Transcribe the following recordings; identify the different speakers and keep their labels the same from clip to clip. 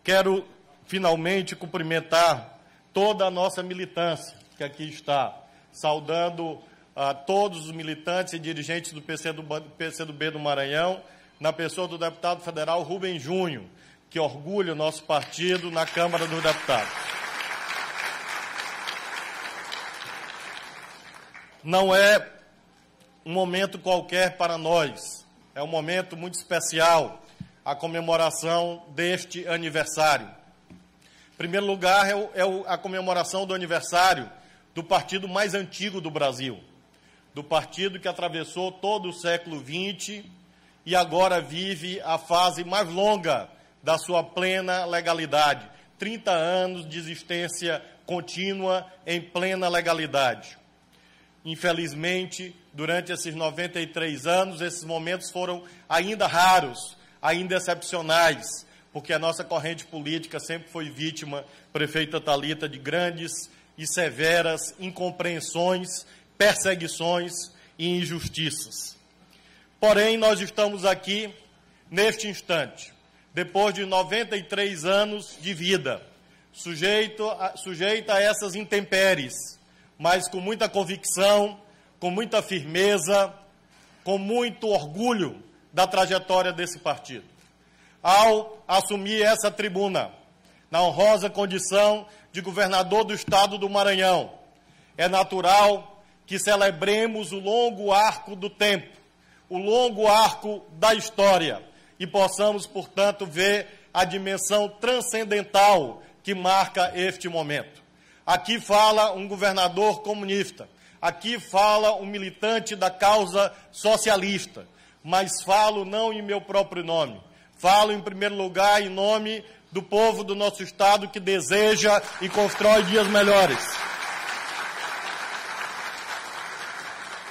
Speaker 1: Quero, finalmente, cumprimentar toda a nossa militância que aqui está, saudando a todos os militantes e dirigentes do PCdoB do Maranhão, na pessoa do deputado federal Rubem Júnior, que orgulha o nosso partido na Câmara dos Deputados. Não é um momento qualquer para nós, é um momento muito especial, a comemoração deste aniversário. Em primeiro lugar, a comemoração do aniversário do partido mais antigo do Brasil, do partido que atravessou todo o século XX e agora vive a fase mais longa da sua plena legalidade. 30 anos de existência contínua em plena legalidade. Infelizmente, durante esses 93 anos, esses momentos foram ainda raros, ainda excepcionais, porque a nossa corrente política sempre foi vítima, prefeita Thalita, de grandes e severas incompreensões, perseguições e injustiças. Porém, nós estamos aqui, neste instante, depois de 93 anos de vida, sujeita a essas intempéries, mas com muita convicção, com muita firmeza, com muito orgulho da trajetória desse partido. Ao assumir essa tribuna, na honrosa condição de governador do Estado do Maranhão, é natural que celebremos o longo arco do tempo, o longo arco da história, e possamos, portanto, ver a dimensão transcendental que marca este momento. Aqui fala um governador comunista, aqui fala um militante da causa socialista, mas falo não em meu próprio nome, falo em primeiro lugar em nome do povo do nosso Estado que deseja e constrói dias melhores.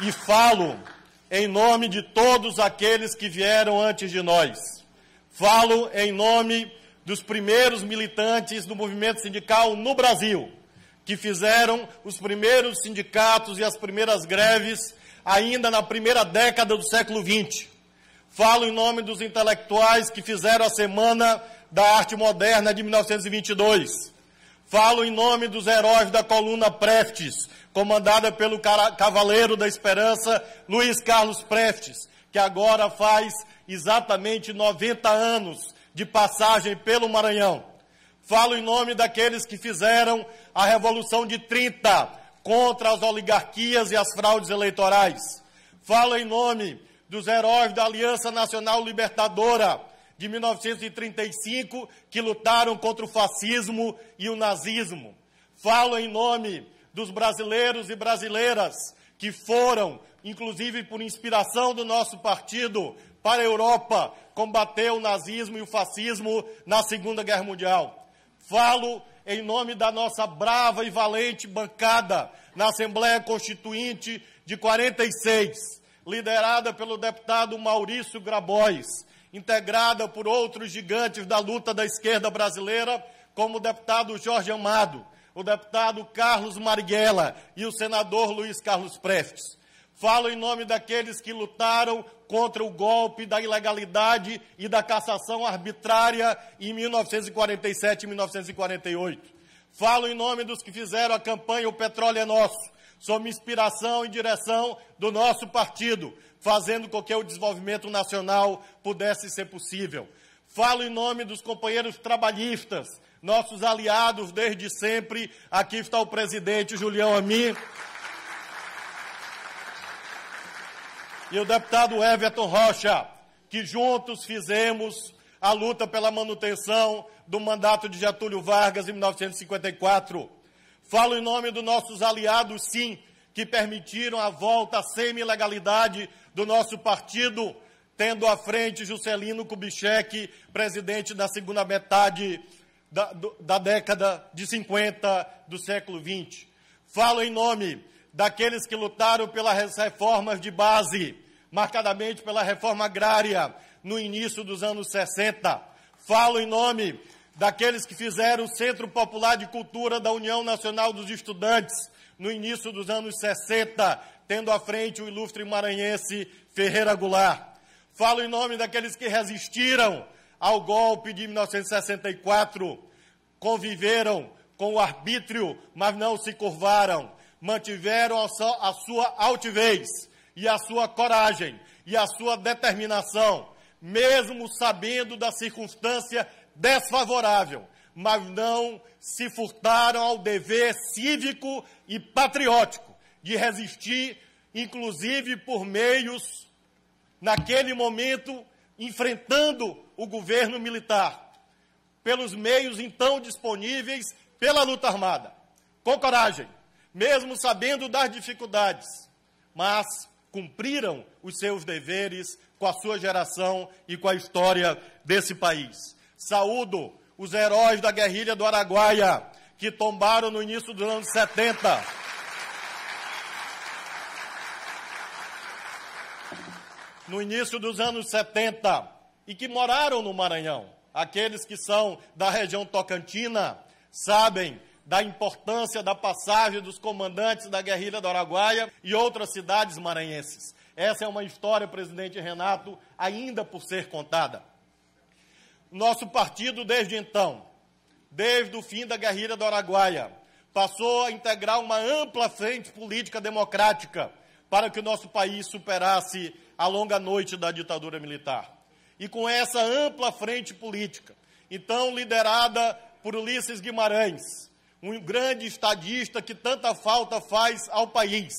Speaker 1: E falo em nome de todos aqueles que vieram antes de nós. Falo em nome dos primeiros militantes do movimento sindical no Brasil, que fizeram os primeiros sindicatos e as primeiras greves ainda na primeira década do século XX. Falo em nome dos intelectuais que fizeram a Semana da Arte Moderna de 1922. Falo em nome dos heróis da coluna Prestes, comandada pelo Cavaleiro da Esperança, Luiz Carlos Prestes, que agora faz exatamente 90 anos de passagem pelo Maranhão. Falo em nome daqueles que fizeram a Revolução de 30 contra as oligarquias e as fraudes eleitorais. Falo em nome dos heróis da Aliança Nacional Libertadora de 1935, que lutaram contra o fascismo e o nazismo. Falo em nome dos brasileiros e brasileiras que foram, inclusive por inspiração do nosso partido, para a Europa combater o nazismo e o fascismo na Segunda Guerra Mundial. Falo em nome da nossa brava e valente bancada na Assembleia Constituinte de 46, liderada pelo deputado Maurício Grabois, integrada por outros gigantes da luta da esquerda brasileira, como o deputado Jorge Amado, o deputado Carlos Marighella e o senador Luiz Carlos Prestes. Falo em nome daqueles que lutaram contra o golpe da ilegalidade e da cassação arbitrária em 1947 e 1948. Falo em nome dos que fizeram a campanha O Petróleo é Nosso, sob inspiração e direção do nosso partido, fazendo com que o desenvolvimento nacional pudesse ser possível. Falo em nome dos companheiros trabalhistas, nossos aliados desde sempre. Aqui está o presidente Julião Amin e o deputado Everton Rocha, que juntos fizemos a luta pela manutenção do mandato de Getúlio Vargas em 1954. Falo em nome dos nossos aliados, sim, que permitiram a volta à semi-legalidade do nosso partido, tendo à frente Juscelino Kubitschek, presidente da segunda metade da década de 50 do século XX. Falo em nome daqueles que lutaram pelas reformas de base, marcadamente pela reforma agrária, no início dos anos 60. Falo em nome daqueles que fizeram o Centro Popular de Cultura da União Nacional dos Estudantes, no início dos anos 60, tendo à frente o ilustre maranhense Ferreira Goulart. Falo em nome daqueles que resistiram ao golpe de 1964, conviveram com o arbítrio, mas não se curvaram, mantiveram a sua altivez e a sua coragem e a sua determinação, mesmo sabendo da circunstância desfavorável, mas não se furtaram ao dever cívico e patriótico de resistir, inclusive por meios, naquele momento, enfrentando o governo militar, pelos meios então disponíveis pela luta armada, com coragem, mesmo sabendo das dificuldades, mas cumpriram os seus deveres com a sua geração e com a história desse país. Saúdo os heróis da guerrilha do Araguaia, que tombaram no início dos anos 70. No início dos anos 70, e que moraram no Maranhão. Aqueles que são da região tocantina sabem da importância da passagem dos comandantes da guerrilha do Araguaia e outras cidades maranhenses. Essa é uma história, presidente Renato, ainda por ser contada. Nosso partido, desde então, desde o fim da guerrilha do Araguaia, passou a integrar uma ampla frente política democrática para que o nosso país superasse a longa noite da ditadura militar. E com essa ampla frente política, então liderada por Ulisses Guimarães, um grande estadista que tanta falta faz ao país,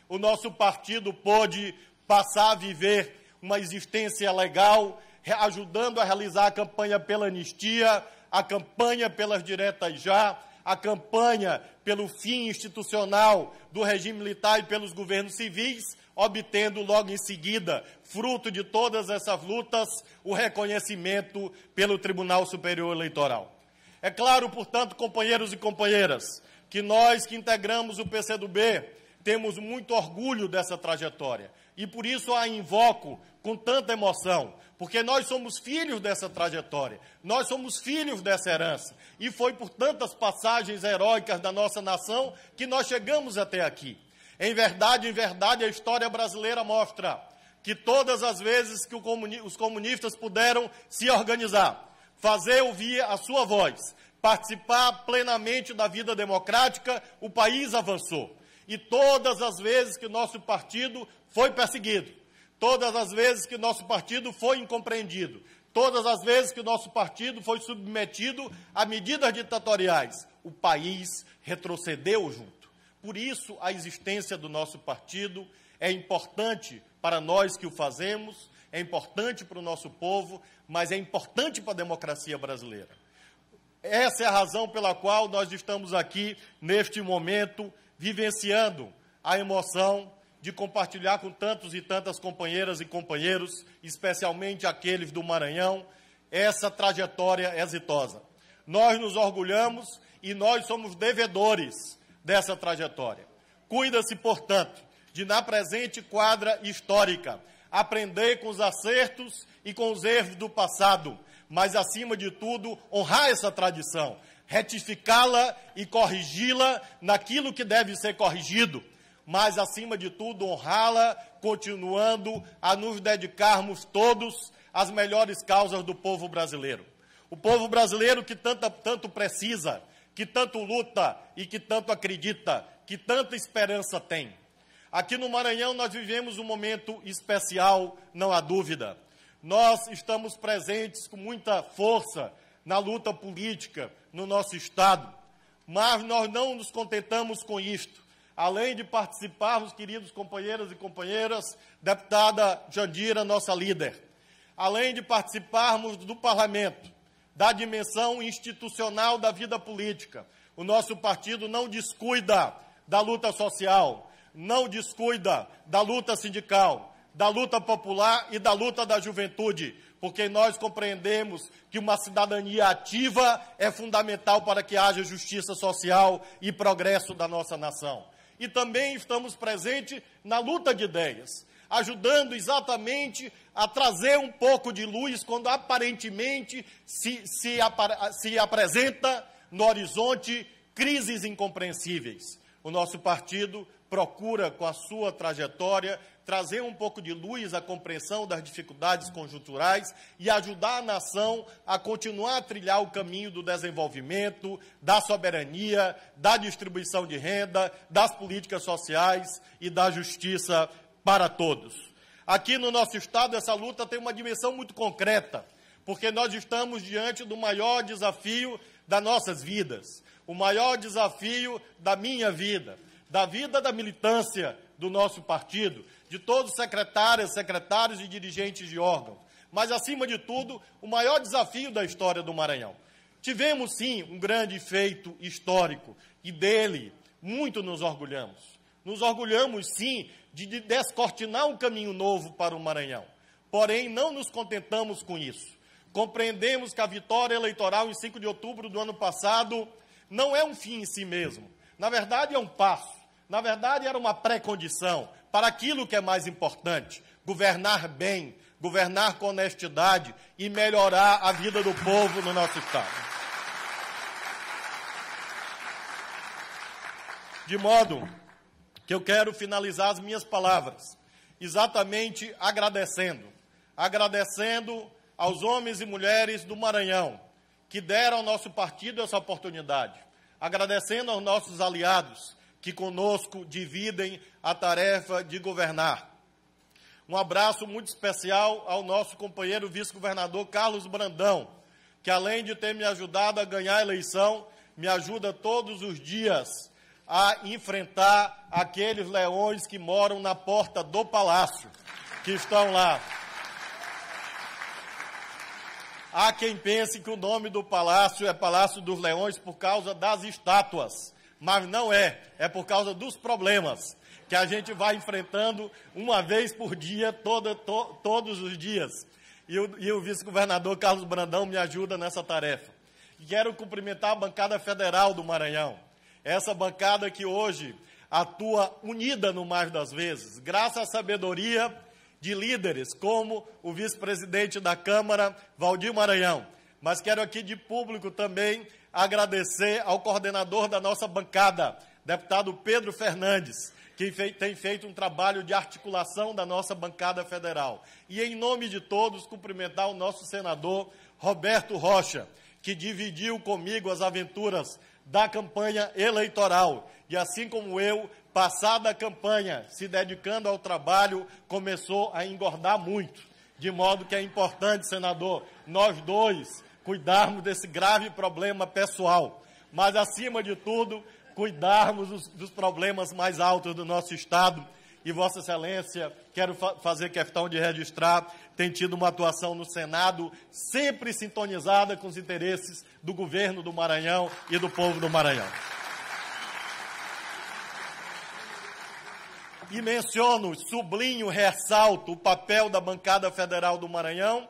Speaker 1: o nosso partido pôde passar a viver uma existência legal, ajudando a realizar a campanha pela anistia, a campanha pelas diretas já, a campanha pelo fim institucional do regime militar e pelos governos civis, obtendo logo em seguida, fruto de todas essas lutas, o reconhecimento pelo Tribunal Superior Eleitoral. É claro, portanto, companheiros e companheiras, que nós que integramos o PCdoB temos muito orgulho dessa trajetória. E por isso a invoco com tanta emoção, porque nós somos filhos dessa trajetória, nós somos filhos dessa herança. E foi por tantas passagens heróicas da nossa nação que nós chegamos até aqui. Em verdade, a história brasileira mostra que todas as vezes que os comunistas puderam se organizar, fazer ouvir a sua voz, participar plenamente da vida democrática, o país avançou. E todas as vezes que nosso partido foi perseguido, todas as vezes que nosso partido foi incompreendido, todas as vezes que o nosso partido foi submetido a medidas ditatoriais, o país retrocedeu junto. Por isso, a existência do nosso partido é importante para nós que o fazemos, é importante para o nosso povo, mas é importante para a democracia brasileira. Essa é a razão pela qual nós estamos aqui, neste momento, vivenciando a emoção de compartilhar com tantos e tantas companheiras e companheiros, especialmente aqueles do Maranhão, essa trajetória exitosa. Nós nos orgulhamos e nós somos devedores dessa trajetória. Cuida-se, portanto, de, na presente quadra histórica, aprender com os acertos e com os erros do passado, mas, acima de tudo, honrar essa tradição, retificá-la e corrigi-la naquilo que deve ser corrigido, mas, acima de tudo, honrá-la, continuando a nos dedicarmos todos às melhores causas do povo brasileiro. O povo brasileiro que tanto precisa, que tanto luta e que tanto acredita, que tanta esperança tem. Aqui no Maranhão nós vivemos um momento especial, não há dúvida. Nós estamos presentes com muita força na luta política no nosso Estado, mas nós não nos contentamos com isto. Além de participarmos, queridos companheiros e companheiras, deputada Jandira, nossa líder, além de participarmos do parlamento, da dimensão institucional da vida política, o nosso partido não descuida da luta social, não descuida da luta sindical, da luta popular e da luta da juventude, porque nós compreendemos que uma cidadania ativa é fundamental para que haja justiça social e progresso da nossa nação. E também estamos presentes na luta de ideias, ajudando exatamente a trazer um pouco de luz quando aparentemente se apresenta no horizonte crises incompreensíveis. O nosso partido procura, com a sua trajetória, trazer um pouco de luz à compreensão das dificuldades conjunturais e ajudar a nação a continuar a trilhar o caminho do desenvolvimento, da soberania, da distribuição de renda, das políticas sociais e da justiça para todos. Aqui no nosso Estado, essa luta tem uma dimensão muito concreta, porque nós estamos diante do maior desafio das nossas vidas, o maior desafio da minha vida, da vida da militância do nosso partido, de todos os secretárias, secretários e dirigentes de órgãos. Mas, acima de tudo, o maior desafio da história do Maranhão. Tivemos, sim, um grande feito histórico, e dele muito nos orgulhamos. Nos orgulhamos, sim, de descortinar um caminho novo para o Maranhão. Porém, não nos contentamos com isso. Compreendemos que a vitória eleitoral em 5 de outubro do ano passado não é um fim em si mesmo. Na verdade, é um passo. Na verdade, era uma pré-condição para aquilo que é mais importante: governar bem, governar com honestidade e melhorar a vida do povo no nosso Estado. De modo que eu quero finalizar as minhas palavras exatamente agradecendo aos homens e mulheres do Maranhão que deram ao nosso partido essa oportunidade, agradecendo aos nossos aliados que conosco dividem a tarefa de governar. Um abraço muito especial ao nosso companheiro vice-governador Carlos Brandão, que além de ter me ajudado a ganhar a eleição, me ajuda todos os dias a enfrentar aqueles leões que moram na porta do palácio, que estão lá. Há quem pense que o nome do palácio é Palácio dos Leões por causa das estátuas, mas não é, é por causa dos problemas que a gente vai enfrentando uma vez por dia, todos os dias. E o vice-governador Carlos Brandão me ajuda nessa tarefa. E quero cumprimentar a bancada federal do Maranhão, essa bancada que hoje atua unida no mais das vezes, graças à sabedoria de líderes como o vice-presidente da Câmara, Valdir Maranhão. Mas quero aqui de público também agradecer ao coordenador da nossa bancada, deputado Pedro Fernandes, que tem feito um trabalho de articulação da nossa bancada federal. E, em nome de todos, cumprimentar o nosso senador Roberto Rocha, que dividiu comigo as aventuras da campanha eleitoral. E, assim como eu, passada a campanha, se dedicando ao trabalho, começou a engordar muito. De modo que é importante, senador, nós dois cuidarmos desse grave problema pessoal, mas, acima de tudo, cuidarmos dos problemas mais altos do nosso Estado. E Vossa Excelência, quero fazer questão de registrar, tem tido uma atuação no Senado sempre sintonizada com os interesses do governo do Maranhão e do povo do Maranhão. E menciono, sublinho, ressalto o papel da bancada federal do Maranhão,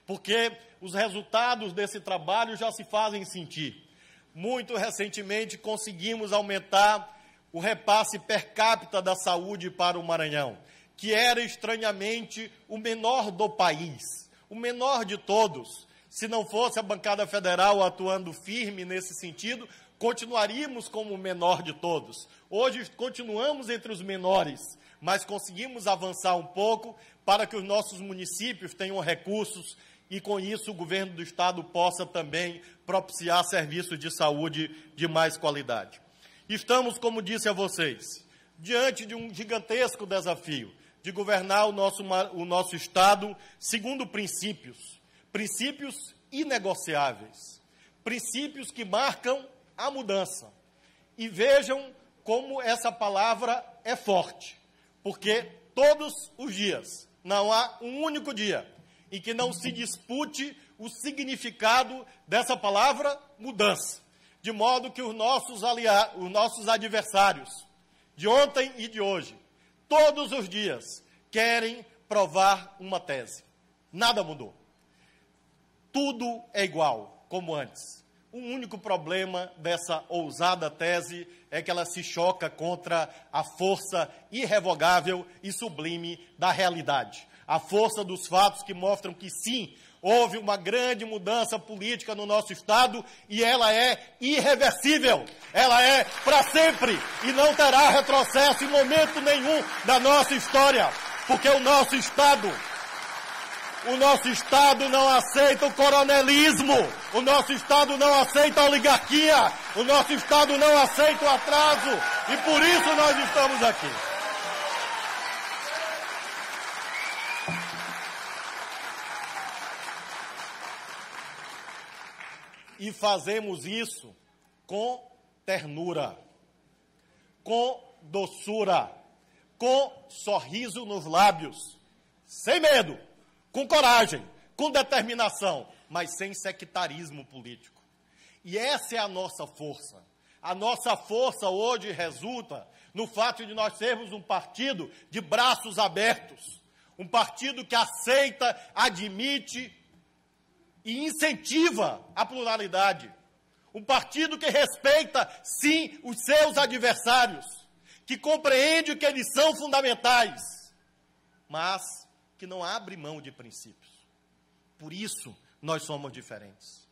Speaker 1: porque os resultados desse trabalho já se fazem sentir. Muito recentemente conseguimos aumentar o repasse per capita da saúde para o Maranhão, que era estranhamente o menor do país, o menor de todos. Se não fosse a bancada federal atuando firme nesse sentido, continuaríamos como o menor de todos. Hoje continuamos entre os menores, mas conseguimos avançar um pouco para que os nossos municípios tenham recursos e, com isso, o governo do Estado possa também propiciar serviços de saúde de mais qualidade. Estamos, como disse a vocês, diante de um gigantesco desafio de governar o nosso Estado segundo princípios inegociáveis, princípios que marcam a mudança. E vejam como essa palavra é forte, porque todos os dias, não há um único dia em que não se dispute o significado dessa palavra mudança. De modo que os nossos adversários, de ontem e de hoje, todos os dias, querem provar uma tese. Nada mudou. Tudo é igual, como antes. O único problema dessa ousada tese é que ela se choca contra a força irrevogável e sublime da realidade. a força dos fatos que mostram que sim, houve uma grande mudança política no nosso Estado e ela é irreversível, ela é para sempre e não terá retrocesso em momento nenhum da nossa história, porque o nosso Estado não aceita o coronelismo, o nosso Estado não aceita a oligarquia, o nosso Estado não aceita o atraso e por isso nós estamos aqui. E fazemos isso com ternura, com doçura, com sorriso nos lábios, sem medo, com coragem, com determinação, mas sem sectarismo político. E essa é a nossa força. A nossa força hoje resulta no fato de nós sermos um partido de braços abertos, um partido que aceita, admite e incentiva a pluralidade. Um partido que respeita, sim, os seus adversários, que compreende que eles são fundamentais, mas que não abre mão de princípios. Por isso, nós somos diferentes.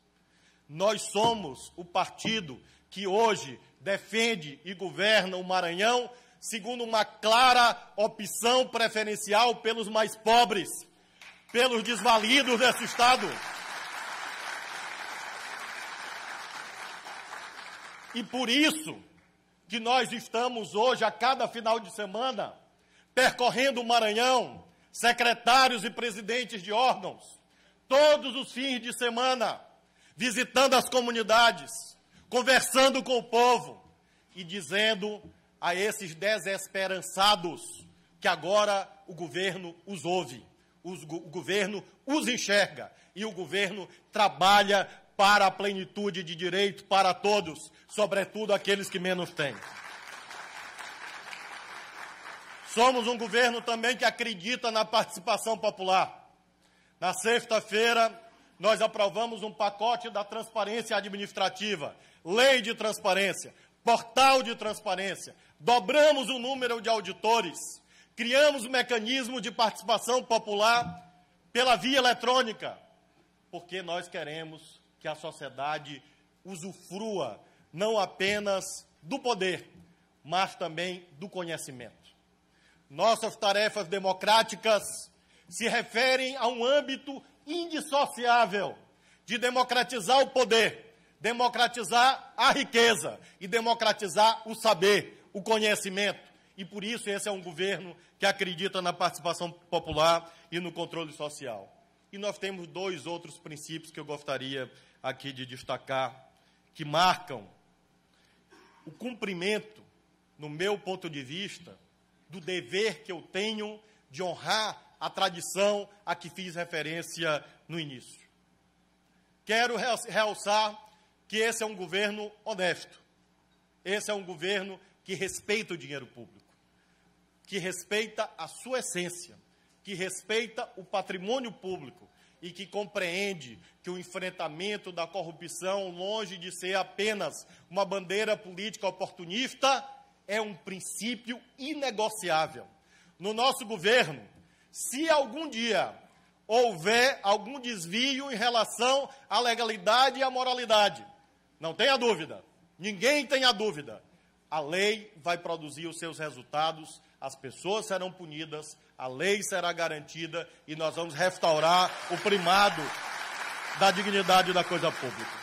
Speaker 1: Nós somos o partido que hoje defende e governa o Maranhão segundo uma clara opção preferencial pelos mais pobres, pelos desvalidos desse Estado. E por isso que nós estamos hoje, a cada final de semana, percorrendo o Maranhão, secretários e presidentes de órgãos, todos os fins de semana, visitando as comunidades, conversando com o povo e dizendo a esses desesperançados que agora o governo os ouve, o governo os enxerga e o governo trabalha para a plenitude de direito para todos, sobretudo aqueles que menos têm. Somos um governo também que acredita na participação popular. Na sexta-feira, nós aprovamos um pacote da transparência administrativa, lei de transparência, portal de transparência, dobramos o número de auditores, criamos um mecanismo de participação popular pela via eletrônica, porque nós queremos que a sociedade usufrua não apenas do poder, mas também do conhecimento. Nossas tarefas democráticas se referem a um âmbito indissociável de democratizar o poder, democratizar a riqueza e democratizar o saber, o conhecimento. E por isso esse é um governo que acredita na participação popular e no controle social. E nós temos dois outros princípios que eu gostaria aqui de destacar, que marcam o cumprimento, no meu ponto de vista, do dever que eu tenho de honrar a tradição a que fiz referência no início. Quero realçar que esse é um governo honesto, esse é um governo que respeita o dinheiro público, que respeita a sua essência, que respeita o patrimônio público e que compreende que o enfrentamento da corrupção, longe de ser apenas uma bandeira política oportunista, é um princípio inegociável. No nosso governo, se algum dia houver algum desvio em relação à legalidade e à moralidade, não tenha dúvida, ninguém tenha dúvida, a lei vai produzir os seus resultados, as pessoas serão punidas, a lei será garantida e nós vamos restaurar o primado da dignidade da coisa pública.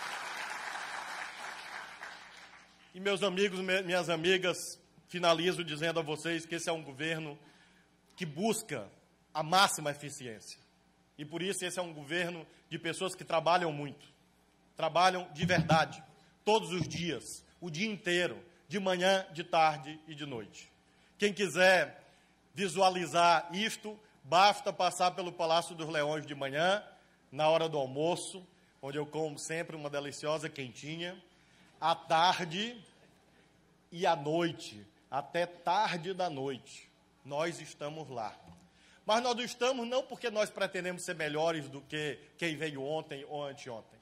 Speaker 1: E meus amigos, minhas amigas, finalizo dizendo a vocês que esse é um governo que busca a máxima eficiência. E por isso esse é um governo de pessoas que trabalham muito, trabalham de verdade, todos os dias, o dia inteiro, de manhã, de tarde e de noite. Quem quiser visualizar isto, basta passar pelo Palácio dos Leões de manhã, na hora do almoço, onde eu como sempre uma deliciosa quentinha, à tarde e à noite, até tarde da noite, nós estamos lá. Mas nós não estamos não porque nós pretendemos ser melhores do que quem veio ontem ou anteontem.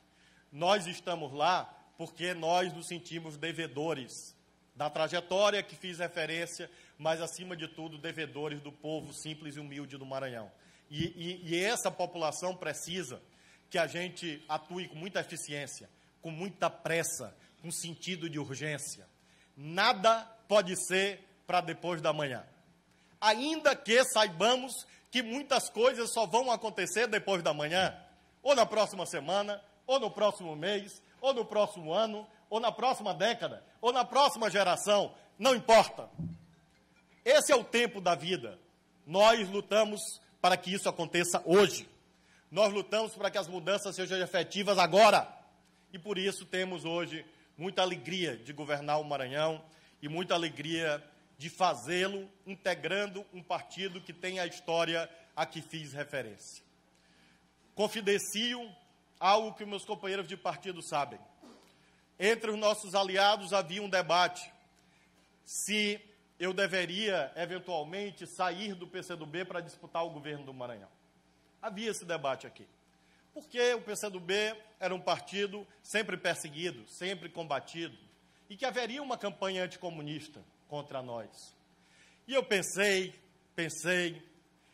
Speaker 1: Nós estamos lá porque nós nos sentimos devedores da trajetória que fiz referência, mas, acima de tudo, devedores do povo simples e humilde do Maranhão. E essa população precisa que a gente atue com muita eficiência, com muita pressa, com sentido de urgência. Nada pode ser para depois da manhã. Ainda que saibamos que muitas coisas só vão acontecer depois da manhã, ou na próxima semana, ou no próximo mês, ou no próximo ano, ou na próxima década, ou na próxima geração, não importa. Esse é o tempo da vida. Nós lutamos para que isso aconteça hoje. Nós lutamos para que as mudanças sejam efetivas agora. E por isso temos hoje muita alegria de governar o Maranhão e muita alegria de fazê-lo integrando um partido que tem a história a que fiz referência. Confidencio algo que meus companheiros de partido sabem. Entre os nossos aliados havia um debate se eu deveria, eventualmente, sair do PCdoB para disputar o governo do Maranhão. Havia esse debate aqui. Porque o PCdoB era um partido sempre perseguido, sempre combatido, e que haveria uma campanha anticomunista contra nós. E eu pensei,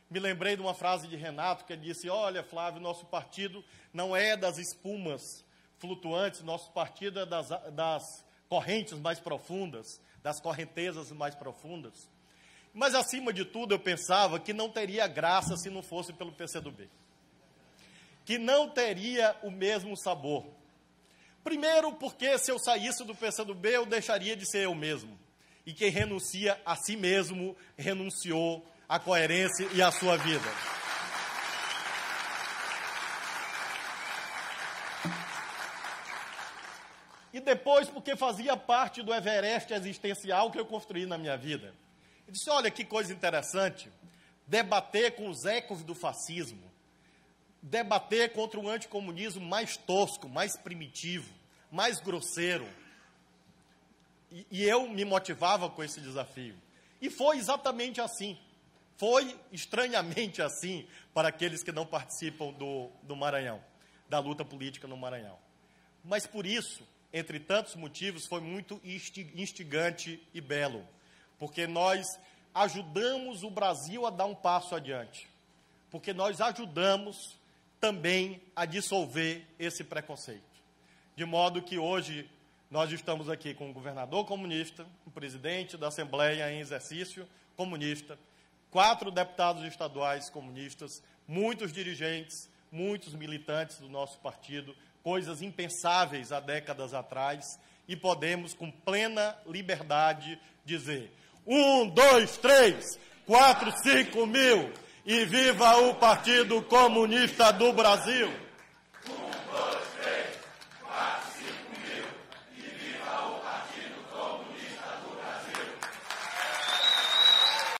Speaker 1: me lembrei de uma frase de Renato, que ele disse, olha, Flávio, nosso partido não é das espumas flutuantes, nosso partido é das correntes mais profundas, das correntezas mais profundas. Mas, acima de tudo, eu pensava que não teria graça se não fosse pelo PCdoB. Que não teria o mesmo sabor. Primeiro, porque se eu saísse do PCdoB, eu deixaria de ser eu mesmo. E quem renuncia a si mesmo, renunciou à coerência e à sua vida. E depois, porque fazia parte do Everest existencial que eu construí na minha vida. Eu disse, olha que coisa interessante, debater com os ecos do fascismo, debater contra o anticomunismo mais tosco, mais primitivo, mais grosseiro. E eu me motivava com esse desafio. E foi exatamente assim. Foi estranhamente assim para aqueles que não participam do Maranhão, da luta política no Maranhão. Mas por isso, entre tantos motivos, foi muito instigante e belo, porque nós ajudamos o Brasil a dar um passo adiante, porque nós ajudamos também a dissolver esse preconceito. De modo que hoje nós estamos aqui com um governador comunista, um presidente da Assembleia em exercício comunista, 4 deputados estaduais comunistas, muitos dirigentes, muitos militantes do nosso partido, coisas impensáveis há décadas atrás, e podemos, com plena liberdade, dizer 1, 2, 3, 4, 5 mil, e viva o Partido Comunista do Brasil!